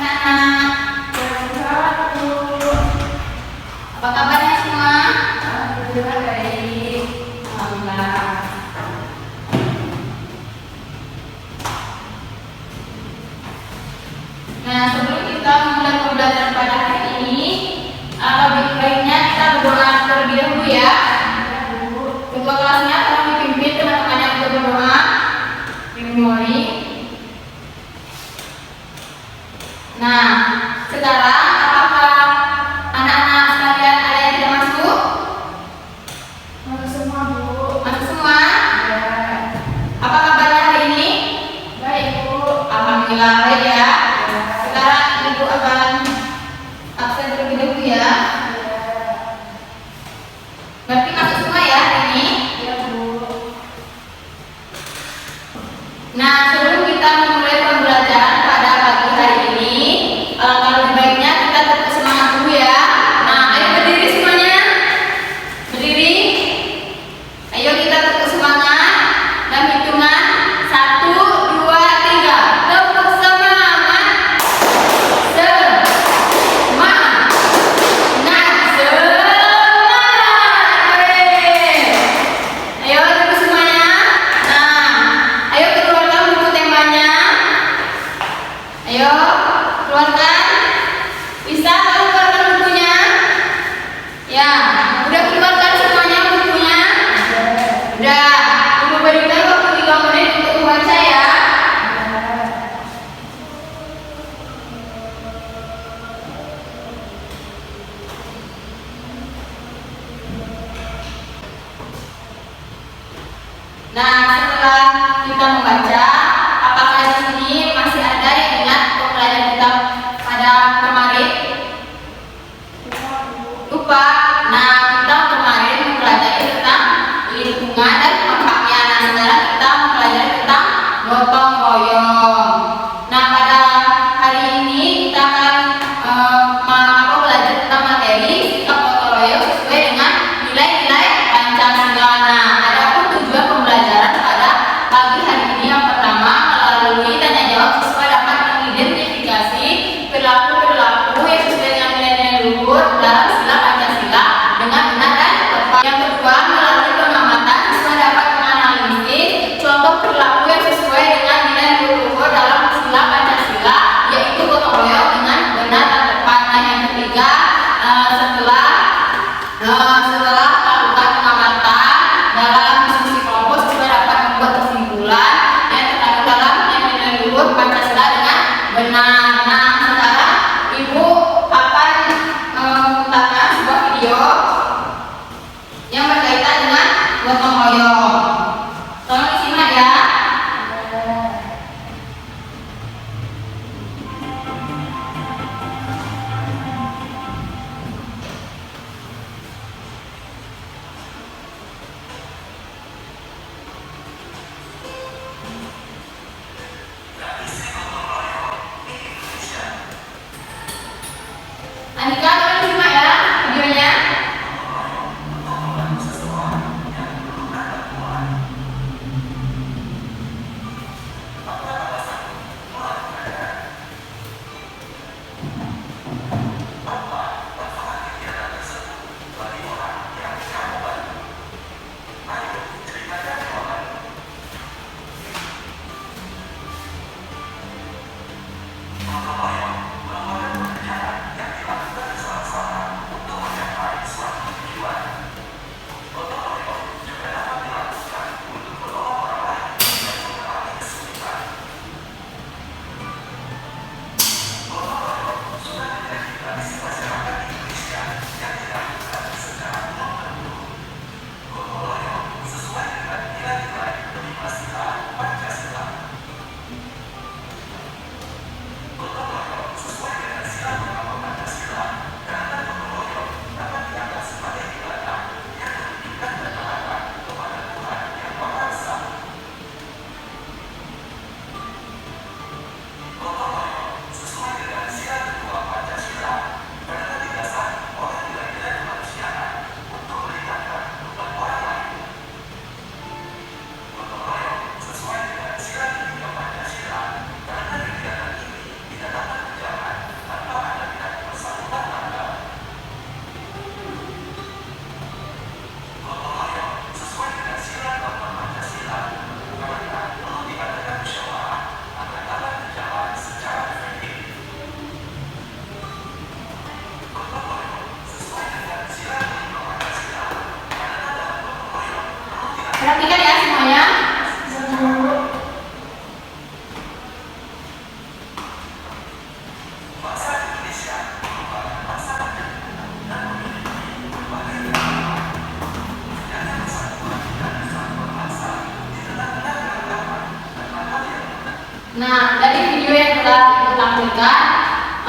anak-anak? Apa kabarnya semua? Alhamdulillah baik. Alhamdulillah. Nah, sebelum kita mulai pembelajaran pada hari ini, lebih baiknya kita berdoa terlebih dahulu ya. Ketua kelasnya tolong dipimpin teman-teman yang untuk berdoa. Dimulai. Nah, sekarang apakah anak-anak sekalian ada yang tidak masuk? Masuk semua, Bu. Masuk semua? Ya. Apa kabarnya hari ini? Baik, Bu. Alhamdulillah baik ya. Sekarang Ibu akan absen terlebih dahulu ya. Berarti masuk semua ya hari ini? Ya, Bu. Nah, sebelum kita memulai pembelajaran pada pagi hari ini, kalau lebih baiknya kita tetap semangat dulu ya. Nah, ayo berdiri semuanya. Berdiri. Ayo kita tetap semangat. Dan hitungan 1, 2, 3. Tepuk semangat. Semangat. Nah, semangat. Ayo duduk semuanya. Nah, ayo keluarkan buku temanya. Ayo keluarkan. Bisa kamu keluarkan bukunya? Ya, udah keluarkan semuanya bukunya? Udah. Ibu berikan waktu 3 menit untuk membaca ya. Nah, setelah kita membaca, apakah di sini masih ada yang ingat pembelajaran kita pada kemarin? Lupa. Nah, kita kemarin mempelajari tentang lingkungan dan manfaatnya. Nah, sekarang kita mempelajari tentang gotong royong. Nah, pada hari ini kita akan belajar tentang materi sikap gotong royong sesuai dengan nilai-nilai Pancasila. Nah, adapun tujuan pembelajaran pada pagi hari ini yang pertama melalui tanya jawab siswa dapat mengidentifikasi perilaku-perilaku yang sesuai dengan nilai-nilai luhur dalam sila Pancasila dengan benar dan tepat. Yang kedua, melalui pengamatan siswa dapat menganalisis contoh perilaku yang sesuai dengan nilai luhur dalam sila Pancasila, yaitu gotong royong dengan benar dan tepat. Nah, yang ketiga, setelah melakukan pengamatan dalam diskusi kelompok, siswa dapat membuat kesimpulan yang terkandung dalam nilai luhur Pancasila dengan benar. Nah, sekarang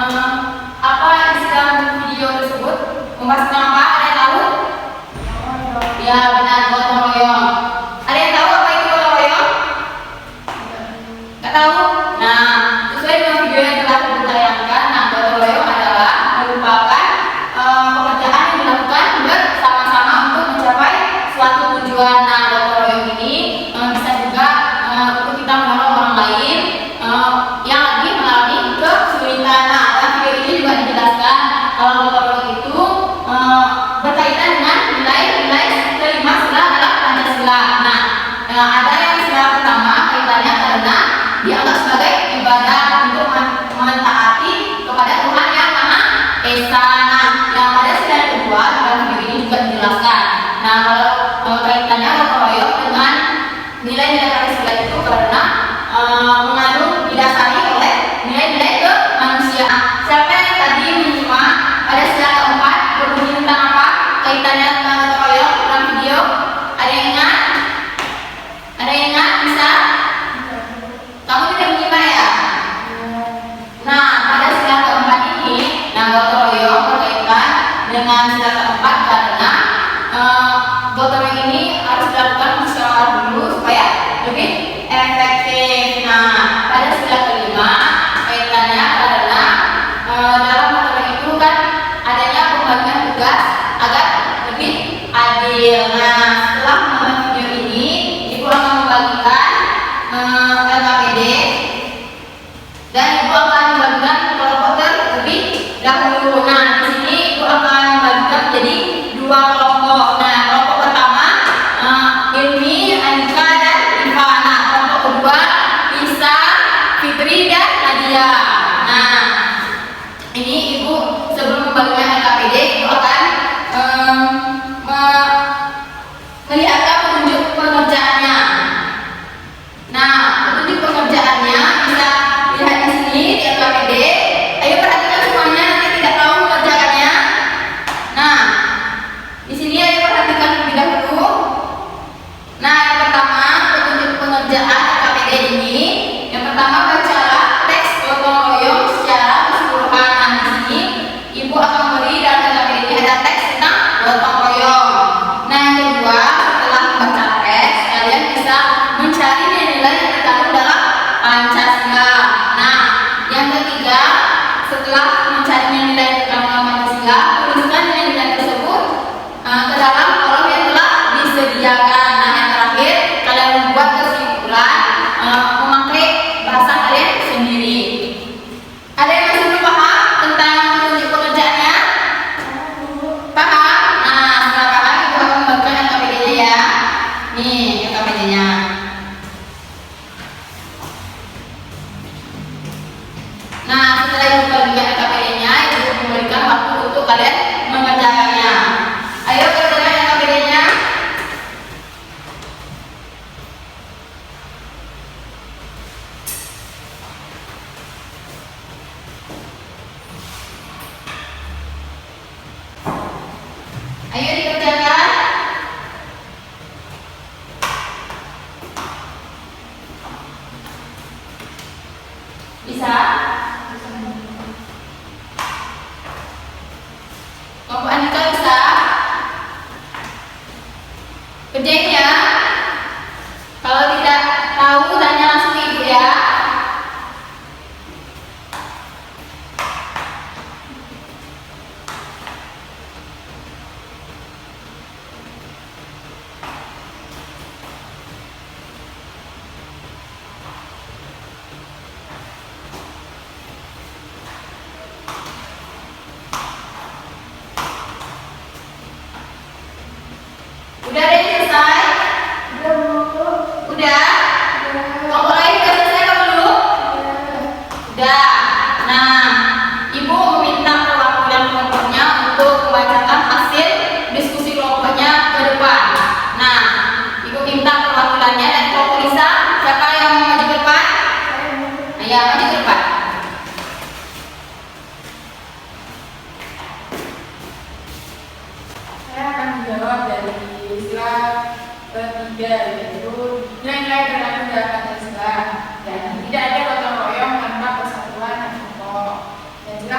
Apa istilah video tersebut? Membahas tentang apa? Ada yang tahu? Ya benar, gotong royong. Ada yang tahu apa itu gotong royong? Nggak tahu? Nah, sesuai dengan video yang telah ditayangkan, nah gotong royong adalah merupakan pekerjaan yang dilakukan bersama-sama untuk mencapai suatu tujuan. Nah, gotong royong ini bisa juga untuk kita menolong orang lain yang lagi mengalami kesulitan. Nah, dalam video ini juga dijelaskan kalau gotong royong itu berkaitan dengan nilai-nilai kelima sila dalam Pancasila. Nah, ada yang sila pertama kaitannya karena dianggap sebagai ibadah untuk mentaati kepada Tuhan yang Maha Esa. Nah, yang pada sila kedua dalam video ini juga dijelaskan. Nah, kalau kaitannya gotong royong dengan nilai-nilai Pancasila itu karena mengandung didasari oleh nilai-nilai kemanusiaan. Siapa yang tadi menyimak pada sila keempat berbunyi tentang apa? Kaitannya tentang gotong royong dalam video. Ada yang ingat? Ada yang ingat? Bisa? Kamu tidak menyimak ya? Nah, pada sila keempat ini, nah gotong royong berkaitan dengan sila keempat karena gotong royong ini harus dilakukan musyawarah dulu supaya lebih efektif. Nah, pada sila kelima kaitannya karena dalam gotong royong itu kan adanya pembagian tugas agar lebih adil. Nah, setelah menonton video ini, ibu akan membagikan LKPD dan ibu akan membagikan kelompok terlebih dahulu. Nah, di sini ibu akan membagikan menjadi dua kelompok. Nah, kelompok pertama Ilmi, Andika, dan Iva. Nah, kelompok kedua Isa, Fitri, dan Nadia. Nah, ini ibu sebelum membagikan LKPD, ibu akan melihatkan petunjuk pengerjaannya. Nah, petunjuk pengerjaannya bisa dilihat di sini di LKPD. Ayo perhatikan semuanya, nanti tidak tahu mengerjakannya. Nah, di sini ayo perhatikan terlebih dahulu. Nah, yang pertama petunjuk pengerjaan LKPD ini. Yang pertama bacalah teks gotong royong secara keseluruhan. Nah, di sini ibu akan memberi dalam LKPD ini ada teks tentang gotong royong. Nah, yang kedua setelah membaca teks, kalian bisa mencari nilai-nilai yang terkandung dalam Pancasila. Nah, yang ketiga setelah mencari nilai yang terkandung dalam Pancasila, tuliskan nilai-nilai tersebut ke dalam kolom yang telah disediakan. Nah, yang terakhir kalian membuat kesimpulan memakai bahasa kalian sendiri. Ada yang masih belum paham tentang petunjuk pengerjaannya? Paham? Nah, setelah paham ibu akan membagikan LKPD-nya ya. Nih LKPD-nya. Nah, setelah ibu bagikan LKPD-nya, ibu memberikan waktu untuk kalian mengerjakannya. Ayo kerjakan LKPD-nya. Ayo dikerjakan. Bisa? Kelompok Andika bisa? Kerjain ya. Kalau tidak tahu tanya langsung ke ibu ya. Udah ada yang selesai? Udah? Kelompok lain udah selesai apa belum? Udah. Nah, ibu meminta perwakilan kelompoknya untuk membacakan hasil diskusi kelompoknya ke depan. Nah, ibu minta perwakilannya dari kelompok Lisa. Siapa yang mau maju ke depan? Ayo maju ke depan. Saya akan menjawab dari sila ketiga, yaitu nilai-nilai terkandung dalam Pancasila. Dan tidak ada gotong royong tanpa persatuan dan kelompok. Dan sila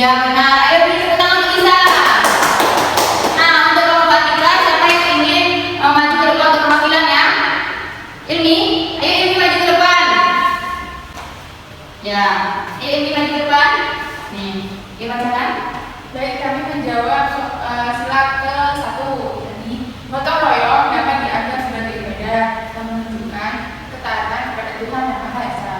Ya benar. Ayo beri tepuk tangan untuk Isa. Nah, untuk kelompok 3, siapa yang ingin maju ke depan untuk perwakilan ya? Ilmi, ayo Ilmi maju ke depan. Ya, ayo Ilmi maju ke depan. Nih, gimana kan? Baik, kami menjawab sila ke-1. Jadi, gotong royong dapat dianggap sebagai ibadah dan menunjukkan ketaatan kepada Tuhan Yang Maha Esa.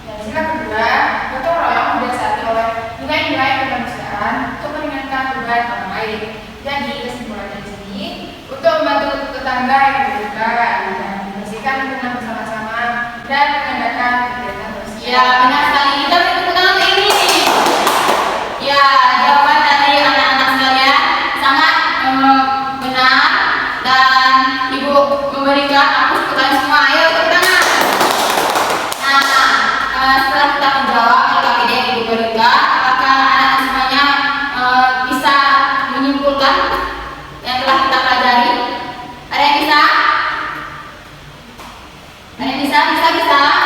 Dan sila kedua, gotong royong didasari oleh nilai-nilai kemanusiaan untuk meringankan beban orang lain. Jadi, kesimpulannya di sini untuk membantu tetangga yang membutuhkan dan membersihkan lingkungan bersama-sama dan mengadakan kegiatan sosial. Ya, benar sekali. Kita beri tepuk tangan untuk ini. Ya, jawaban dari anak-anak sekalian sangat benar dan Ibu memberikan aku kalian semua. Ayo tepuk tangan. Nah, setelah kita menjawab LKPD yang Ibu berikan, apakah anak-anak semuanya bisa menyimpulkan yang telah kita pelajari? Ada yang bisa? Ada yang bisa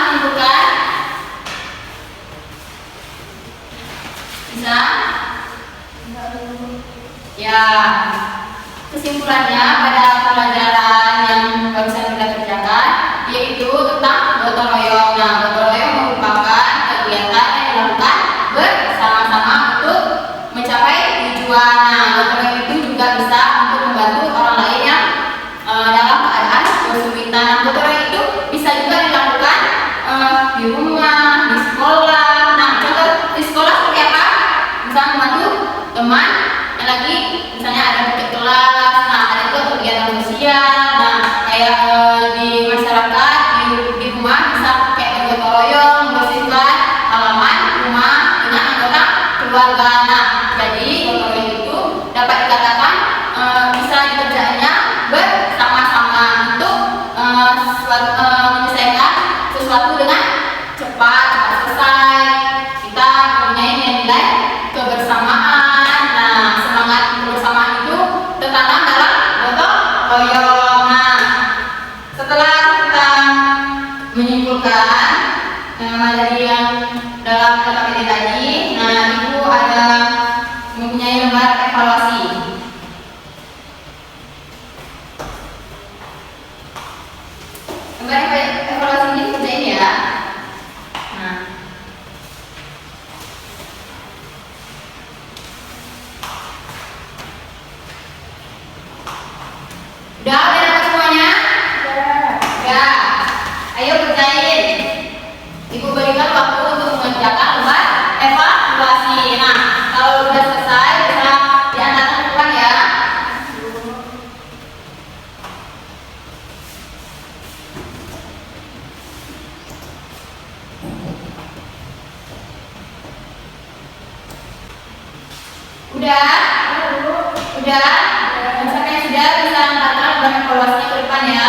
menyimpulkan? Bisa? Ya, kesimpulannya pada pelajaran yang barusan kita kerjakan yaitu tentang gotong royong. Nah, gotong royong merupakan kegiatan yang dilakukan bersama-sama untuk mencapai tujuan. Nah, gotong royong itu juga bisa untuk membantu orang lain yang dalam keadaan kesulitan. Nah, gotong royong itu bisa juga dilakukan di rumah, di sekolah. Nah, contoh di sekolah seperti apa? Bisa membantu teman yang lagi misalnya ada di kelas. Nah, ada juga kegiatan sosial. Nah, kayak di masyarakat di rumah bisa kayak gotong royong membersihkan halaman rumah dengan anggota keluarga. Nah, jadi gotong royong itu dapat dikatakan bisa dikerjakannya bersama-sama untuk menyelesaikan sesuatu dengan cepat selesai. Kita mempunyai nilai kebersamaan. Nah, semangat kebersamaan itu tertanam dalam gotong royong. Nah, setelah kita menyimpulkan dari yang dalam LKPD tadi, nah Ibu ada mempunyai lembar evaluasi. Lembar evaluasi ini kerjain ya. Nah, udah dapat semuanya? Ya. Ayo kerjain. Ibu berikan waktu untuk mengerjakan lembar evaluasi. Nah, kalau udah selesai bisa diantarkan pulang ya. Udah? Udah? Misalnya sudah bisa antarkan lembar evaluasinya ke depan ya.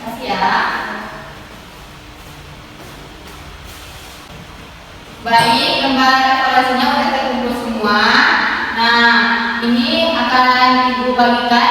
Kasih ya. Baik, lembar evaluasinya udah terkumpul semua. Nah, ini akan Ibu bagikan